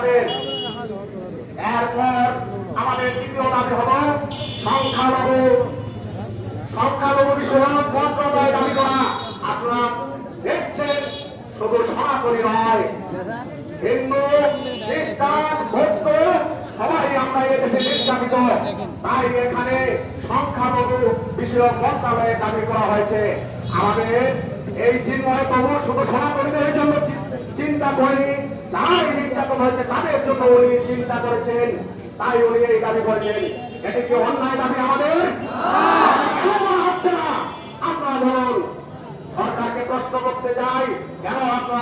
যাবেন। এরপর আমাদের দ্বিতীয় দাবি হল সংখ্যালঘু বিষয়ক মন্ত্রণালয় দাবি করা। আপনারা দেখছেন শুধু সনাতনী নয়, হিন্দু, খ্রিস্টান, বৌদ্ধ সবাই আমরা এদেশে নির্যাতিত। তাই এখানে সংখ্যালঘু বিষয়ক মন্ত্রণালয়ের দাবি করা হয়েছে। আমাদের এই চিন্ময় প্রভু শুধু সনাতনীদের জন্য চিন্তা করেনি, যারাই নির্যাতন হয়েছে তাদের জন্য উনি চিন্তা করেছেন, তাই উনি এই দাবি করেছেন। এটি কি অন্যায় দাবি আমাদের? কেন মনে হচ্ছে না? আপনারা বলুন, সরকারকে প্রশ্ন করতে যাই, কেন আপনারা